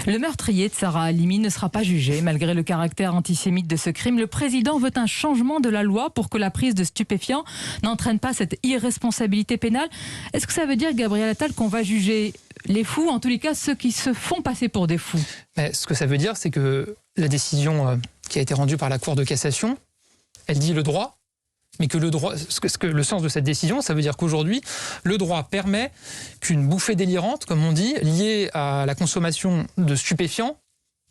Le meurtrier de Sarah Halimi ne sera pas jugé. Malgré le caractère antisémite de ce crime, le président veut un changement de la loi pour que la prise de stupéfiants n'entraîne pas cette irresponsabilité pénale. Est-ce que ça veut dire, Gabriel Attal, qu'on va juger les fous, en tous les cas ceux qui se font passer pour des fous? Mais ce que ça veut dire, c'est que la décision qui a été rendue par la Cour de cassation, elle dit le droit, mais que le droit, le sens de cette décision, ça veut dire qu'aujourd'hui, le droit permet qu'une bouffée délirante, comme on dit, liée à la consommation de stupéfiants,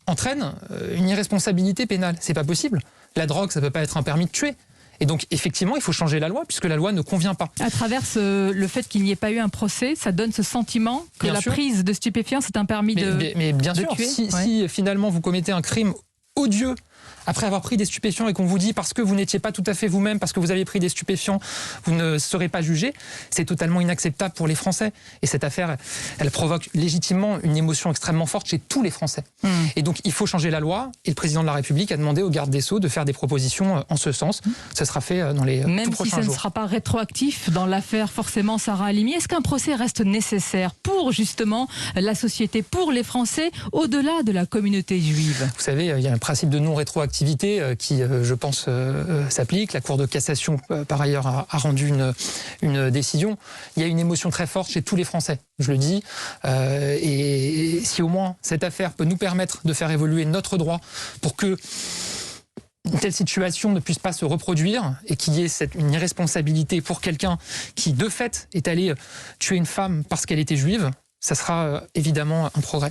entraîne une irresponsabilité pénale. C'est pas possible. La drogue, ça peut pas être un permis de tuer. Et donc, effectivement, il faut changer la loi, puisque la loi ne convient pas. À travers le fait qu'il n'y ait pas eu un procès, ça donne ce sentiment que bien la sûr. Prise de stupéfiants, c'est un permis mais bien de sûr, tuer. Si finalement vous commettez un crime odieux, après avoir pris des stupéfiants et qu'on vous dit parce que vous n'étiez pas tout à fait vous-même, parce que vous avez pris des stupéfiants, vous ne serez pas jugé, c'est totalement inacceptable pour les Français. Et cette affaire, elle provoque légitimement une émotion extrêmement forte chez tous les Français. Et donc il faut changer la loi, et le président de la République a demandé au garde des Sceaux de faire des propositions en ce sens. Ça sera fait dans les tout prochains jours. Même si ce ne sera pas rétroactif dans l'affaire forcément Sarah Halimi, est-ce qu'un procès reste nécessaire pour justement la société, pour les Français, au-delà de la communauté juive? Vous savez, il y a un principe de non-rétroactivité qui, je pense, s'applique. La Cour de cassation, par ailleurs, a rendu une décision. Il y a une émotion très forte chez tous les Français, je le dis. Et si au moins cette affaire peut nous permettre de faire évoluer notre droit pour que une telle situation ne puisse pas se reproduire et qu'il y ait une irresponsabilité pour quelqu'un qui, de fait, est allé tuer une femme parce qu'elle était juive, ça sera évidemment un progrès.